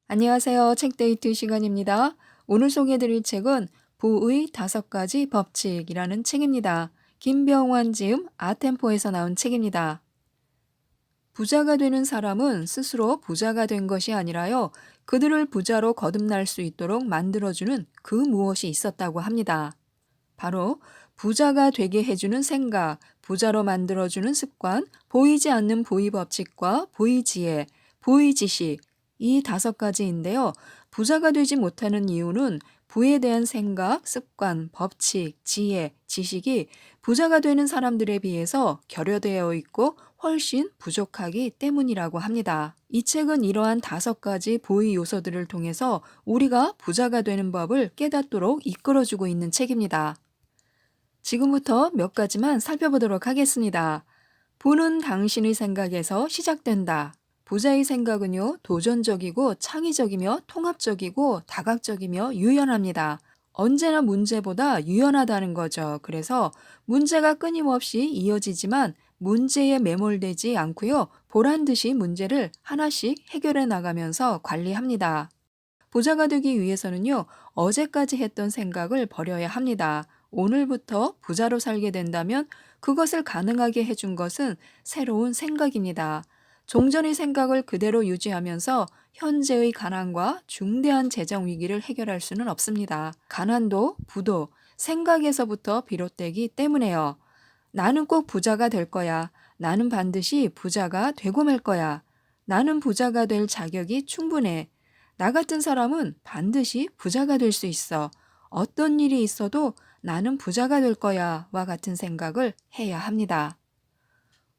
안녕하세요. 책데이트 시간입니다. 오늘 소개해드릴 책은 부의 5가지 법칙이라는 책입니다. 김병완 지음 아템포에서 나온 책입니다. 부자가 되는 사람은 스스로 부자가 된 것이 아니라요. 그들을 부자로 거듭날 수 있도록 만들어주는 그 무엇이 있었다고 합니다. 바로 부자가 되게 해주는 생각, 부자로 만들어주는 습관, 보이지 않는 보이 법칙과 보이지혜, 보이지식, 이 5가지인데요. 부자가 되지 못하는 이유는 부에 대한 생각, 습관, 법칙, 지혜, 지식이 부자가 되는 사람들에 비해서 결여되어 있고 훨씬 부족하기 때문이라고 합니다. 이 책은 이러한 5가지 보이 요소들을 통해서 우리가 부자가 되는 법을 깨닫도록 이끌어주고 있는 책입니다. 지금부터 몇 가지만 살펴보도록 하겠습니다. 부는 당신의 생각에서 시작된다. 부자의 생각은요, 도전적이고 창의적이며 통합적이고 다각적이며 유연합니다. 언제나 문제보다 유연하다는 거죠. 그래서 문제가 끊임없이 이어지지만 문제에 매몰되지 않고요, 보란 듯이 문제를 하나씩 해결해 나가면서 관리합니다. 부자가 되기 위해서는요, 어제까지 했던 생각을 버려야 합니다. 오늘부터 부자로 살게 된다면 그것을 가능하게 해준 것은 새로운 생각입니다. 종전의 생각을 그대로 유지하면서 현재의 가난과 중대한 재정 위기를 해결할 수는 없습니다. 가난도, 부도 생각에서부터 비롯되기 때문에요. 나는 꼭 부자가 될 거야. 나는 반드시 부자가 되고 말 거야. 나는 부자가 될 자격이 충분해. 나 같은 사람은 반드시 부자가 될 수 있어. 어떤 일이 있어도 나는 부자가 될 거야. 와 같은 생각을 해야 합니다.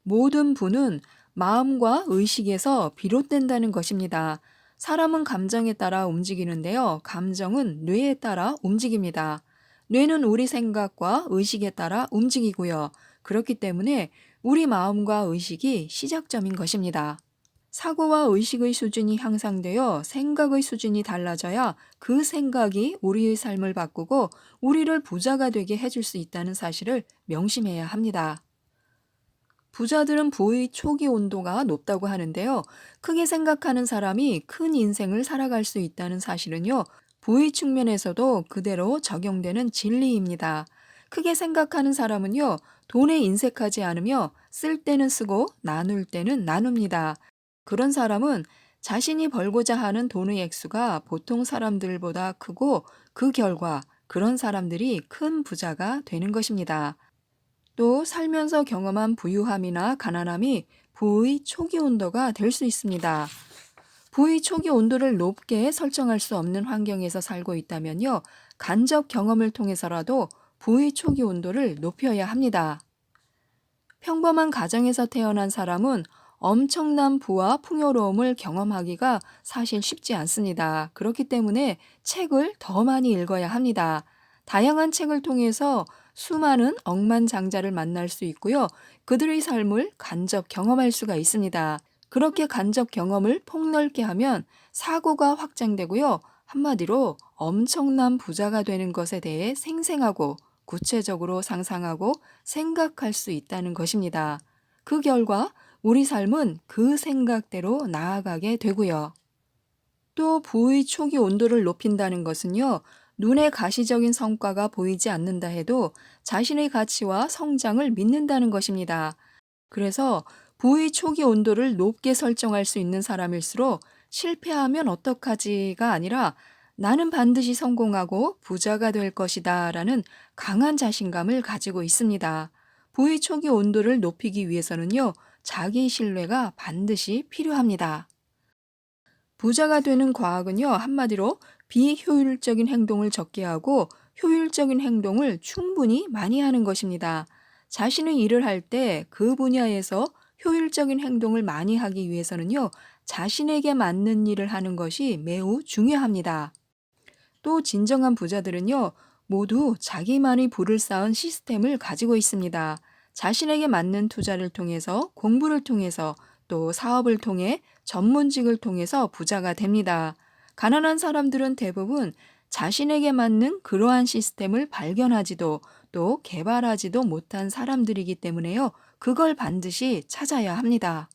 모든 부는 마음과 의식에서 비롯된다는 것입니다. 사람은 감정에 따라 움직이는데요. 감정은 뇌에 따라 움직입니다. 뇌는 우리 생각과 의식에 따라 움직이고요. 그렇기 때문에 우리 마음과 의식이 시작점인 것입니다. 사고와 의식의 수준이 향상되어 생각의 수준이 달라져야 그 생각이 우리의 삶을 바꾸고 우리를 부자가 되게 해줄 수 있다는 사실을 명심해야 합니다. 부자들은 부의 초기 온도가 높다고 하는데요. 크게 생각하는 사람이 큰 인생을 살아갈 수 있다는 사실은요, 부의 측면에서도 그대로 적용되는 진리입니다. 크게 생각하는 사람은요, 돈에 인색하지 않으며 쓸 때는 쓰고 나눌 때는 나눕니다. 그런 사람은 자신이 벌고자 하는 돈의 액수가 보통 사람들보다 크고 그 결과 그런 사람들이 큰 부자가 되는 것입니다. 또 살면서 경험한 부유함이나 가난함이 부의 초기 온도가 될 수 있습니다. 부의 초기 온도를 높게 설정할 수 없는 환경에서 살고 있다면요, 간접 경험을 통해서라도 부의 초기 온도를 높여야 합니다. 평범한 가정에서 태어난 사람은 엄청난 부와 풍요로움을 경험하기가 사실 쉽지 않습니다. 그렇기 때문에 책을 더 많이 읽어야 합니다. 다양한 책을 통해서 수많은 억만장자를 만날 수 있고요. 그들의 삶을 간접 경험할 수가 있습니다. 그렇게 간접 경험을 폭넓게 하면 사고가 확장되고요. 한마디로 엄청난 부자가 되는 것에 대해 생생하고 구체적으로 상상하고 생각할 수 있다는 것입니다. 그 결과 우리 삶은 그 생각대로 나아가게 되고요. 또 부의 초기 온도를 높인다는 것은요, 눈에 가시적인 성과가 보이지 않는다 해도 자신의 가치와 성장을 믿는다는 것입니다. 그래서 부의 초기 온도를 높게 설정할 수 있는 사람일수록 실패하면 어떡하지가 아니라 나는 반드시 성공하고 부자가 될 것이다 라는 강한 자신감을 가지고 있습니다. 부의 초기 온도를 높이기 위해서는요, 자기 신뢰가 반드시 필요합니다. 부자가 되는 과학은요, 한마디로 비효율적인 행동을 적게 하고 효율적인 행동을 충분히 많이 하는 것입니다. 자신의 일을 할 때 그 분야에서 효율적인 행동을 많이 하기 위해서는요, 자신에게 맞는 일을 하는 것이 매우 중요합니다. 또 진정한 부자들은요, 모두 자기만의 부를 쌓은 시스템을 가지고 있습니다. 자신에게 맞는 투자를 통해서, 공부를 통해서, 또 사업을 통해, 전문직을 통해서 부자가 됩니다. 가난한 사람들은 대부분 자신에게 맞는 그러한 시스템을 발견하지도 또 개발하지도 못한 사람들이기 때문에요. 그걸 반드시 찾아야 합니다.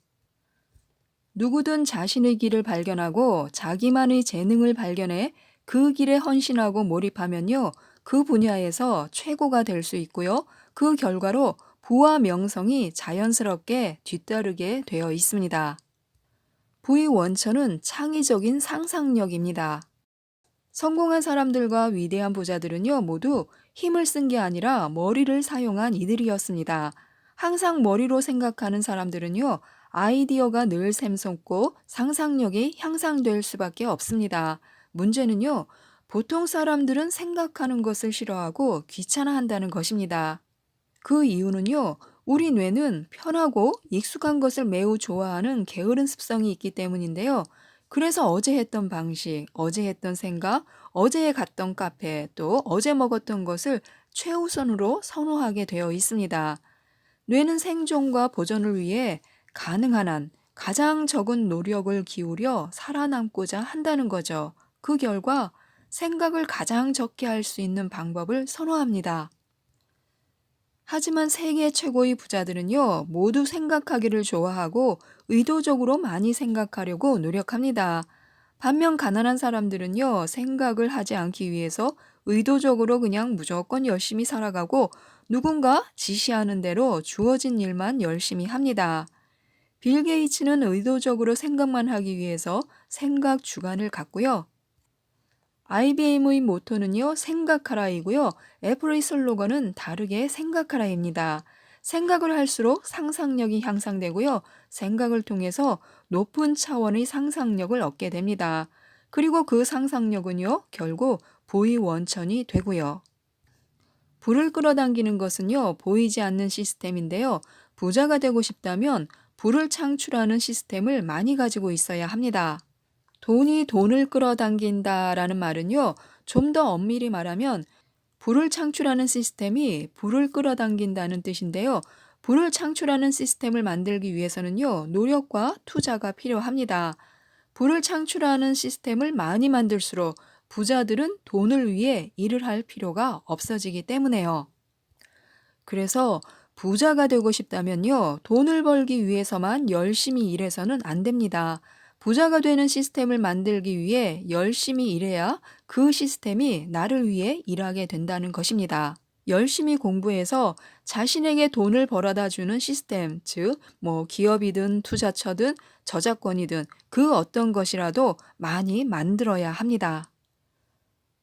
누구든 자신의 길을 발견하고 자기만의 재능을 발견해 그 길에 헌신하고 몰입하면요, 그 분야에서 최고가 될 수 있고요. 그 결과로 부와 명성이 자연스럽게 뒤따르게 되어 있습니다. 부의 원천은 창의적인 상상력입니다. 성공한 사람들과 위대한 부자들은요, 모두 힘을 쓴 게 아니라 머리를 사용한 이들이었습니다. 항상 머리로 생각하는 사람들은요, 아이디어가 늘 샘솟고 상상력이 향상될 수밖에 없습니다. 문제는요, 보통 사람들은 생각하는 것을 싫어하고 귀찮아한다는 것입니다. 그 이유는요, 우리 뇌는 편하고 익숙한 것을 매우 좋아하는 게으른 습성이 있기 때문인데요. 그래서 어제 했던 방식, 어제 했던 생각, 어제 갔던 카페, 또 어제 먹었던 것을 최우선으로 선호하게 되어 있습니다. 뇌는 생존과 보존을 위해 가능한 한 가장 적은 노력을 기울여 살아남고자 한다는 거죠. 그 결과 생각을 가장 적게 할 수 있는 방법을 선호합니다. 하지만 세계 최고의 부자들은요, 모두 생각하기를 좋아하고 의도적으로 많이 생각하려고 노력합니다. 반면 가난한 사람들은요, 생각을 하지 않기 위해서 의도적으로 그냥 무조건 열심히 살아가고 누군가 지시하는 대로 주어진 일만 열심히 합니다. 빌 게이츠는 의도적으로 생각만 하기 위해서 생각 주간을 갖고요. IBM의 모토는요, 생각하라이고요. 애플의 슬로건은 다르게 생각하라입니다. 생각을 할수록 상상력이 향상되고요. 생각을 통해서 높은 차원의 상상력을 얻게 됩니다. 그리고 그 상상력은요, 결국 부의 원천이 되고요. 불을 끌어당기는 것은요, 보이지 않는 시스템인데요. 부자가 되고 싶다면 불을 창출하는 시스템을 많이 가지고 있어야 합니다. 돈이 돈을 끌어당긴다라는 말은요, 좀 더 엄밀히 말하면 불을 창출하는 시스템이 불을 끌어당긴다는 뜻인데요. 불을 창출하는 시스템을 만들기 위해서는요, 노력과 투자가 필요합니다. 불을 창출하는 시스템을 많이 만들수록 부자들은 돈을 위해 일을 할 필요가 없어지기 때문에요. 그래서 부자가 되고 싶다면요, 돈을 벌기 위해서만 열심히 일해서는 안 됩니다. 부자가 되는 시스템을 만들기 위해 열심히 일해야 그 시스템이 나를 위해 일하게 된다는 것입니다. 열심히 공부해서 자신에게 돈을 벌어다 주는 시스템, 즉, 기업이든 투자처든 저작권이든 그 어떤 것이라도 많이 만들어야 합니다.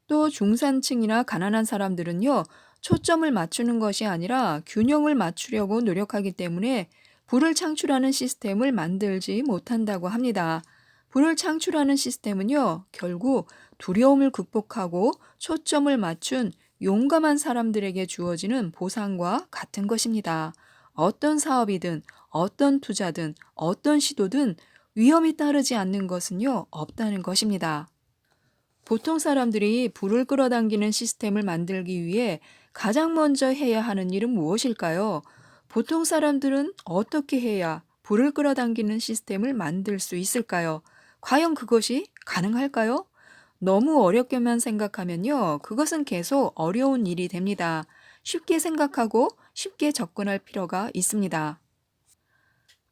또 중산층이나 가난한 사람들은요, 초점을 맞추는 것이 아니라 균형을 맞추려고 노력하기 때문에 불을 창출하는 시스템을 만들지 못한다고 합니다. 불을 창출하는 시스템은요, 결국 두려움을 극복하고 초점을 맞춘 용감한 사람들에게 주어지는 보상과 같은 것입니다. 어떤 사업이든, 어떤 투자든, 어떤 시도든 위험이 따르지 않는 것은요, 없다는 것입니다. 보통 사람들이 불을 끌어당기는 시스템을 만들기 위해 가장 먼저 해야 하는 일은 무엇일까요? 보통 사람들은 어떻게 해야 불을 끌어당기는 시스템을 만들 수 있을까요? 과연 그것이 가능할까요? 너무 어렵게만 생각하면요, 그것은 계속 어려운 일이 됩니다. 쉽게 생각하고 쉽게 접근할 필요가 있습니다.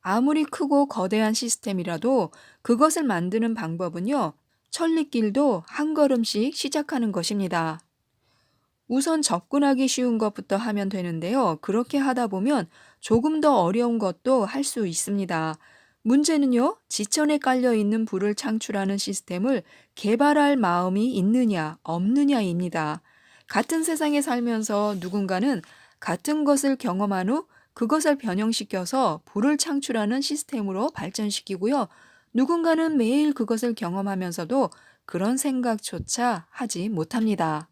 아무리 크고 거대한 시스템이라도 그것을 만드는 방법은요, 천리길도 한 걸음씩 시작하는 것입니다. 우선 접근하기 쉬운 것부터 하면 되는데요. 그렇게 하다 보면 조금 더 어려운 것도 할 수 있습니다. 문제는요, 지천에 깔려 있는 불을 창출하는 시스템을 개발할 마음이 있느냐, 없느냐입니다. 같은 세상에 살면서 누군가는 같은 것을 경험한 후 그것을 변형시켜서 불을 창출하는 시스템으로 발전시키고요. 누군가는 매일 그것을 경험하면서도 그런 생각조차 하지 못합니다.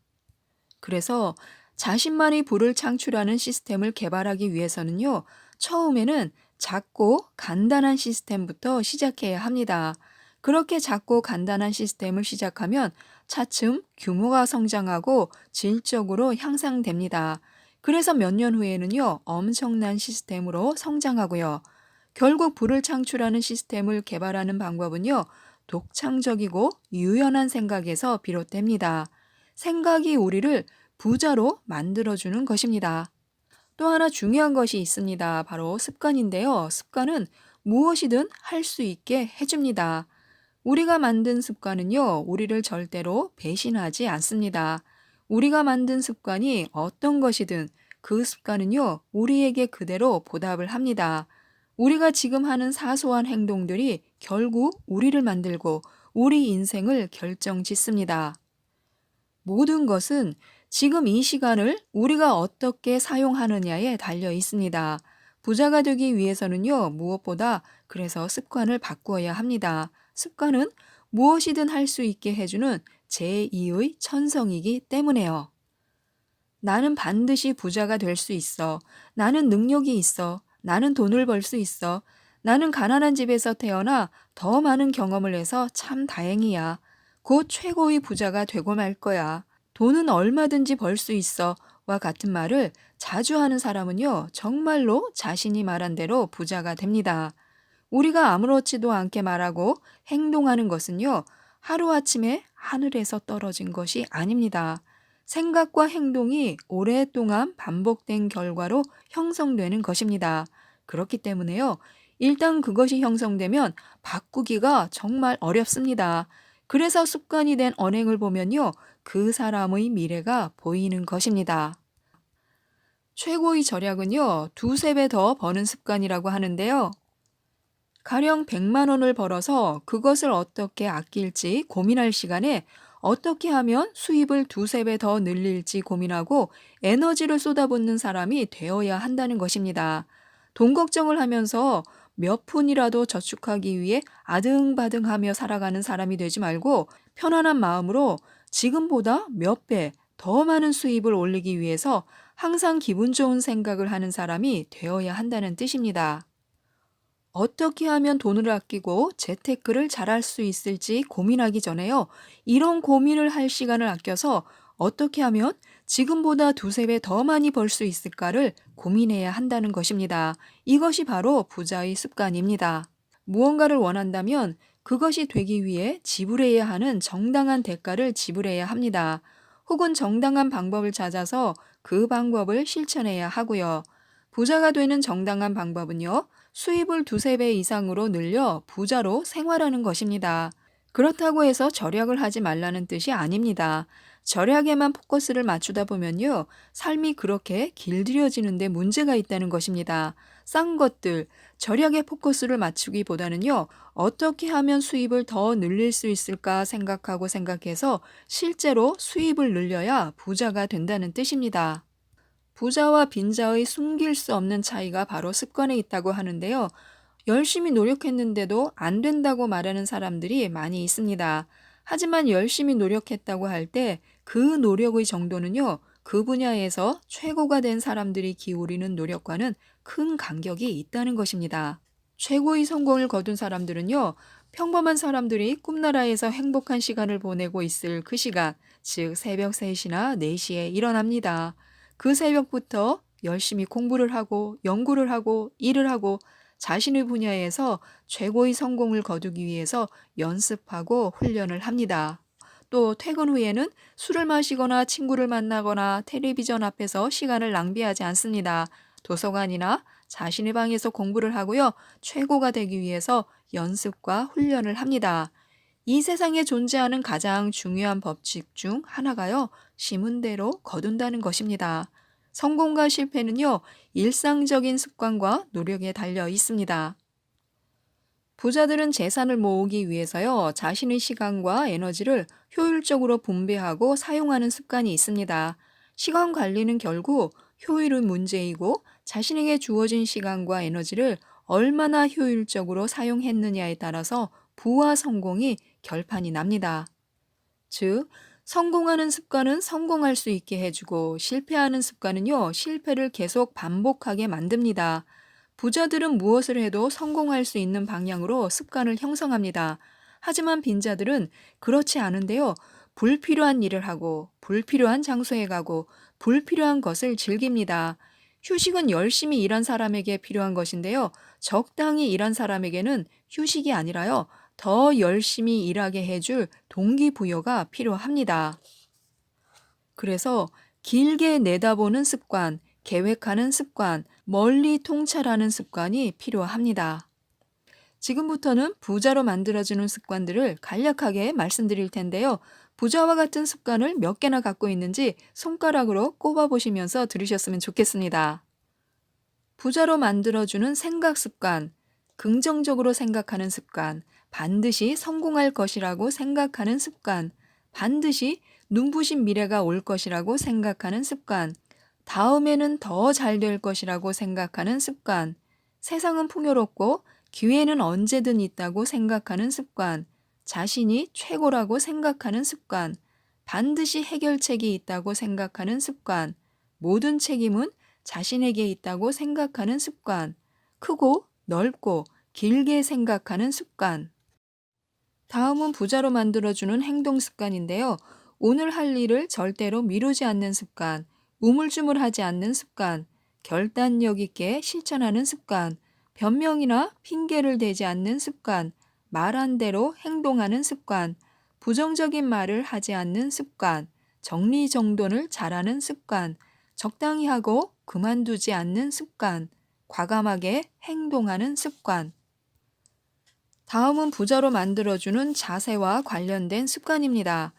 그래서 자신만이 불을 창출하는 시스템을 개발하기 위해서는요, 처음에는 작고 간단한 시스템부터 시작해야 합니다. 그렇게 작고 간단한 시스템을 시작하면 차츰 규모가 성장하고 질적으로 향상됩니다. 그래서 몇 년 후에는요, 엄청난 시스템으로 성장하고요. 결국 불을 창출하는 시스템을 개발하는 방법은요, 독창적이고 유연한 생각에서 비롯됩니다. 생각이 우리를 부자로 만들어주는 것입니다. 또 하나 중요한 것이 있습니다. 바로 습관인데요. 습관은 무엇이든 할 수 있게 해줍니다. 우리가 만든 습관은요, 우리를 절대로 배신하지 않습니다. 우리가 만든 습관이 어떤 것이든 그 습관은요, 우리에게 그대로 보답을 합니다. 우리가 지금 하는 사소한 행동들이 결국 우리를 만들고 우리 인생을 결정짓습니다. 모든 것은 지금 이 시간을 우리가 어떻게 사용하느냐에 달려 있습니다. 부자가 되기 위해서는요, 무엇보다 그래서 습관을 바꾸어야 합니다. 습관은 무엇이든 할 수 있게 해주는 제2의 천성이기 때문에요. 나는 반드시 부자가 될 수 있어. 나는 능력이 있어. 나는 돈을 벌 수 있어. 나는 가난한 집에서 태어나 더 많은 경험을 해서 참 다행이야. 곧 최고의 부자가 되고 말 거야. 돈은 얼마든지 벌 수 있어. 와 같은 말을 자주 하는 사람은요, 정말로 자신이 말한 대로 부자가 됩니다. 우리가 아무렇지도 않게 말하고 행동하는 것은요, 하루아침에 하늘에서 떨어진 것이 아닙니다. 생각과 행동이 오랫동안 반복된 결과로 형성되는 것입니다. 그렇기 때문에요, 일단 그것이 형성되면 바꾸기가 정말 어렵습니다. 그래서 습관이 된 언행을 보면요, 그 사람의 미래가 보이는 것입니다. 최고의 절약은요, 두세 배 더 버는 습관이라고 하는데요. 가령 100만 원을 벌어서 그것을 어떻게 아낄지 고민할 시간에 어떻게 하면 수입을 두세 배 더 늘릴지 고민하고 에너지를 쏟아붓는 사람이 되어야 한다는 것입니다. 돈 걱정을 하면서 몇 푼이라도 저축하기 위해 아등바등하며 살아가는 사람이 되지 말고 편안한 마음으로 지금보다 몇 배 더 많은 수입을 올리기 위해서 항상 기분 좋은 생각을 하는 사람이 되어야 한다는 뜻입니다. 어떻게 하면 돈을 아끼고 재테크를 잘할 수 있을지 고민하기 전에요. 이런 고민을 할 시간을 아껴서 어떻게 하면 지금보다 두세 배 더 많이 벌 수 있을까를 고민해야 한다는 것입니다. 이것이 바로 부자의 습관입니다. 무언가를 원한다면 그것이 되기 위해 지불해야 하는 정당한 대가를 지불해야 합니다. 혹은 정당한 방법을 찾아서 그 방법을 실천해야 하고요. 부자가 되는 정당한 방법은요, 수입을 두세 배 이상으로 늘려 부자로 생활하는 것입니다. 그렇다고 해서 절약을 하지 말라는 뜻이 아닙니다. 절약에만 포커스를 맞추다 보면요, 삶이 그렇게 길들여지는데 문제가 있다는 것입니다. 싼 것들, 절약에 포커스를 맞추기보다는요, 어떻게 하면 수입을 더 늘릴 수 있을까 생각해서 실제로 수입을 늘려야 부자가 된다는 뜻입니다. 부자와 빈자의 숨길 수 없는 차이가 바로 습관에 있다고 하는데요. 열심히 노력했는데도 안 된다고 말하는 사람들이 많이 있습니다. 하지만 열심히 노력했다고 할 때 그 노력의 정도는요, 그 분야에서 최고가 된 사람들이 기울이는 노력과는 큰 간격이 있다는 것입니다. 최고의 성공을 거둔 사람들은요, 평범한 사람들이 꿈나라에서 행복한 시간을 보내고 있을 그 시간, 즉 새벽 3시나 4시에 일어납니다. 그 새벽부터 열심히 공부를 하고 연구를 하고 일을 하고 자신의 분야에서 최고의 성공을 거두기 위해서 연습하고 훈련을 합니다. 또 퇴근 후에는 술을 마시거나 친구를 만나거나 텔레비전 앞에서 시간을 낭비하지 않습니다. 도서관이나 자신의 방에서 공부를 하고요. 최고가 되기 위해서 연습과 훈련을 합니다. 이 세상에 존재하는 가장 중요한 법칙 중 하나가요, 심은 대로 거둔다는 것입니다. 성공과 실패는요, 일상적인 습관과 노력에 달려 있습니다. 부자들은 재산을 모으기 위해서요, 자신의 시간과 에너지를 효율적으로 분배하고 사용하는 습관이 있습니다. 시간 관리는 결국 효율의 문제이고 자신에게 주어진 시간과 에너지를 얼마나 효율적으로 사용했느냐에 따라서 부와 성공이 결판이 납니다. 즉, 성공하는 습관은 성공할 수 있게 해주고 실패하는 습관은요, 실패를 계속 반복하게 만듭니다. 부자들은 무엇을 해도 성공할 수 있는 방향으로 습관을 형성합니다. 하지만 빈자들은 그렇지 않은데요. 불필요한 일을 하고 불필요한 장소에 가고 불필요한 것을 즐깁니다. 휴식은 열심히 일한 사람에게 필요한 것인데요. 적당히 일한 사람에게는 휴식이 아니라요. 더 열심히 일하게 해줄 동기부여가 필요합니다. 그래서 길게 내다보는 습관, 계획하는 습관, 멀리 통찰하는 습관이 필요합니다. 지금부터는 부자로 만들어주는 습관들을 간략하게 말씀드릴 텐데요. 부자와 같은 습관을 몇 개나 갖고 있는지 손가락으로 꼽아보시면서 들으셨으면 좋겠습니다. 부자로 만들어주는 생각 습관, 긍정적으로 생각하는 습관, 반드시 성공할 것이라고 생각하는 습관, 반드시 눈부신 미래가 올 것이라고 생각하는 습관, 다음에는 더 잘 될 것이라고 생각하는 습관, 세상은 풍요롭고 기회는 언제든 있다고 생각하는 습관, 자신이 최고라고 생각하는 습관, 반드시 해결책이 있다고 생각하는 습관, 모든 책임은 자신에게 있다고 생각하는 습관, 크고 넓고 길게 생각하는 습관. 다음은 부자로 만들어주는 행동 습관인데요. 오늘 할 일을 절대로 미루지 않는 습관, 우물쭈물하지 않는 습관, 결단력 있게 실천하는 습관, 변명이나 핑계를 대지 않는 습관, 말한 대로 행동하는 습관, 부정적인 말을 하지 않는 습관, 정리정돈을 잘하는 습관, 적당히 하고 그만두지 않는 습관, 과감하게 행동하는 습관. 다음은 부자로 만들어주는 자세와 관련된 습관입니다.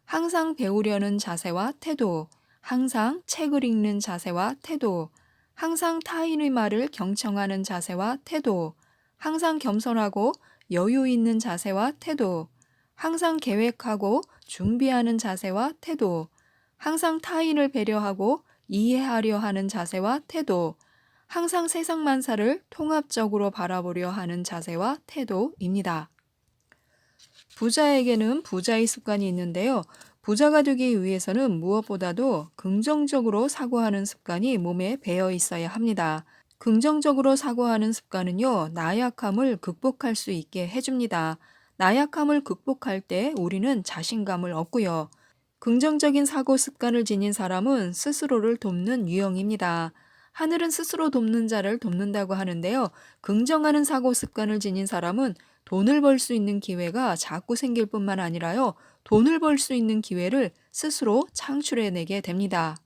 항상 배우려는 자세와 태도, 항상 책을 읽는 자세와 태도, 항상 타인의 말을 경청하는 자세와 태도, 항상 겸손하고 여유 있는 자세와 태도, 항상 계획하고 준비하는 자세와 태도, 항상 타인을 배려하고 이해하려 하는 자세와 태도, 항상 세상 만사를 통합적으로 바라보려 하는 자세와 태도입니다. 부자에게는 부자의 습관이 있는데요. 부자가 되기 위해서는 무엇보다도 긍정적으로 사고하는 습관이 몸에 배어 있어야 합니다. 긍정적으로 사고하는 습관은요, 나약함을 극복할 수 있게 해줍니다. 나약함을 극복할 때 우리는 자신감을 얻고요. 긍정적인 사고 습관을 지닌 사람은 스스로를 돕는 유형입니다. 하늘은 스스로 돕는 자를 돕는다고 하는데요. 긍정하는 사고 습관을 지닌 사람은 돈을 벌 수 있는 기회가 자꾸 생길 뿐만 아니라요. 돈을 벌 수 있는 기회를 스스로 창출해내게 됩니다.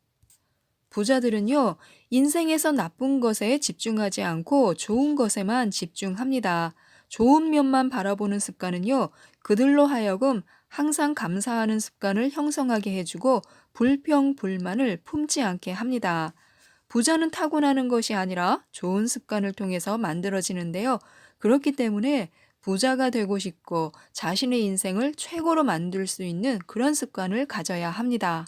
부자들은요, 인생에서 나쁜 것에 집중하지 않고 좋은 것에만 집중합니다. 좋은 면만 바라보는 습관은요, 그들로 하여금 항상 감사하는 습관을 형성하게 해주고 불평, 불만을 품지 않게 합니다. 부자는 타고나는 것이 아니라 좋은 습관을 통해서 만들어지는데요. 그렇기 때문에 부자가 되고 싶고 자신의 인생을 최고로 만들 수 있는 그런 습관을 가져야 합니다.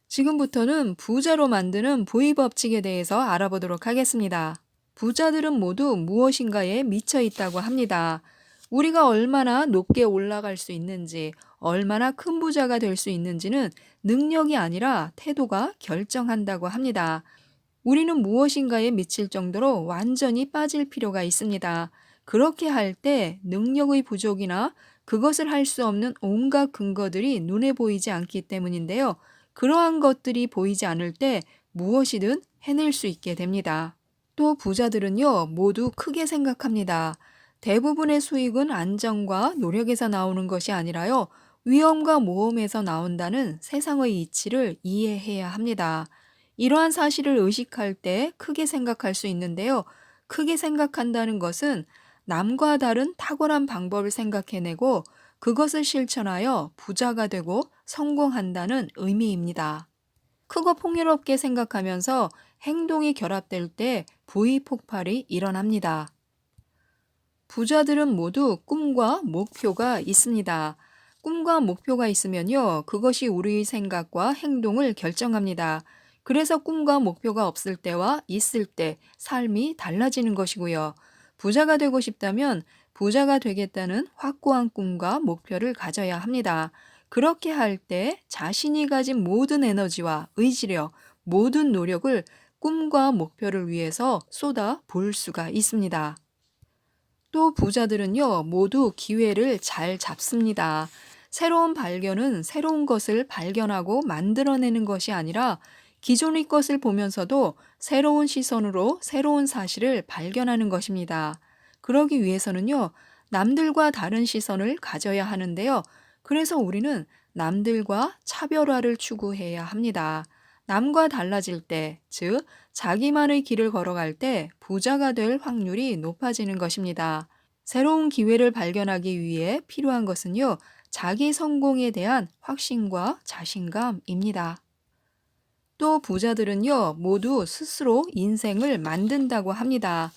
지금부터는 부자로 만드는 부의 법칙에 대해서 알아보도록 하겠습니다. 부자들은 모두 무엇인가에 미쳐 있다고 합니다. 우리가 얼마나 높게 올라갈 수 있는지, 얼마나 큰 부자가 될 수 있는지는 능력이 아니라 태도가 결정한다고 합니다. 우리는 무엇인가에 미칠 정도로 완전히 빠질 필요가 있습니다. 그렇게 할 때 능력의 부족이나 그것을 할 수 없는 온갖 근거들이 눈에 보이지 않기 때문인데요. 그러한 것들이 보이지 않을 때 무엇이든 해낼 수 있게 됩니다. 또 부자들은요, 모두 크게 생각합니다. 대부분의 수익은 안정과 노력에서 나오는 것이 아니라요, 위험과 모험에서 나온다는 세상의 이치를 이해해야 합니다. 이러한 사실을 의식할 때 크게 생각할 수 있는데요. 크게 생각한다는 것은 남과 다른 탁월한 방법을 생각해내고 그것을 실천하여 부자가 되고 성공한다는 의미입니다. 크고 풍요롭게 생각하면서 행동이 결합될 때 부의 폭발이 일어납니다. 부자들은 모두 꿈과 목표가 있습니다. 꿈과 목표가 있으면요, 그것이 우리의 생각과 행동을 결정합니다. 그래서 꿈과 목표가 없을 때와 있을 때 삶이 달라지는 것이고요. 부자가 되고 싶다면 부자가 되겠다는 확고한 꿈과 목표를 가져야 합니다. 그렇게 할 때 자신이 가진 모든 에너지와 의지력, 모든 노력을 꿈과 목표를 위해서 쏟아 부을 수가 있습니다. 또 부자들은요, 모두 기회를 잘 잡습니다. 새로운 발견은 새로운 것을 발견하고 만들어내는 것이 아니라 기존의 것을 보면서도 새로운 시선으로 새로운 사실을 발견하는 것입니다. 그러기 위해서는요, 남들과 다른 시선을 가져야 하는데요. 그래서 우리는 남들과 차별화를 추구해야 합니다. 남과 달라질 때, 즉, 자기만의 길을 걸어갈 때 부자가 될 확률이 높아지는 것입니다. 새로운 기회를 발견하기 위해 필요한 것은요, 자기 성공에 대한 확신과 자신감입니다. 또 부자들은요, 모두 스스로 인생을 만든다고 합니다.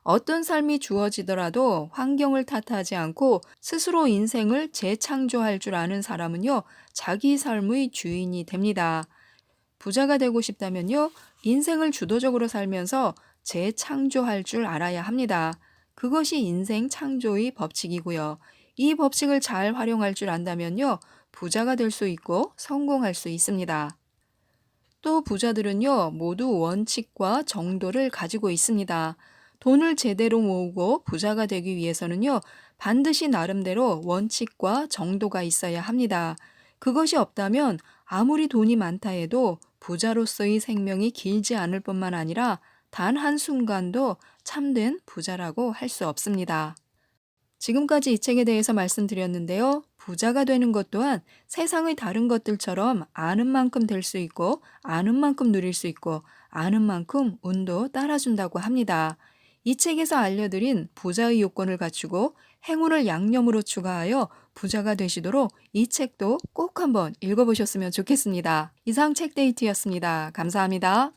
어떤 삶이 주어지더라도 환경을 탓하지 않고 스스로 인생을 재창조할 줄 아는 사람은요, 자기 삶의 주인이 됩니다. 부자가 되고 싶다면요, 인생을 주도적으로 살면서 재창조할 줄 알아야 합니다. 그것이 인생 창조의 법칙이고요. 이 법칙을 잘 활용할 줄 안다면요, 부자가 될 수 있고 성공할 수 있습니다. 또 부자들은요, 모두 원칙과 정도를 가지고 있습니다. 돈을 제대로 모으고 부자가 되기 위해서는요, 반드시 나름대로 원칙과 정도가 있어야 합니다. 그것이 없다면 아무리 돈이 많다 해도 부자로서의 생명이 길지 않을 뿐만 아니라 단 한순간도 참된 부자라고 할 수 없습니다. 지금까지 이 책에 대해서 말씀드렸는데요. 부자가 되는 것 또한 세상의 다른 것들처럼 아는 만큼 될 수 있고, 아는 만큼 누릴 수 있고, 아는 만큼 운도 따라준다고 합니다. 이 책에서 알려드린 부자의 요건을 갖추고 행운을 양념으로 추가하여 부자가 되시도록 이 책도 꼭 한번 읽어보셨으면 좋겠습니다. 이상 책데이트였습니다. 감사합니다.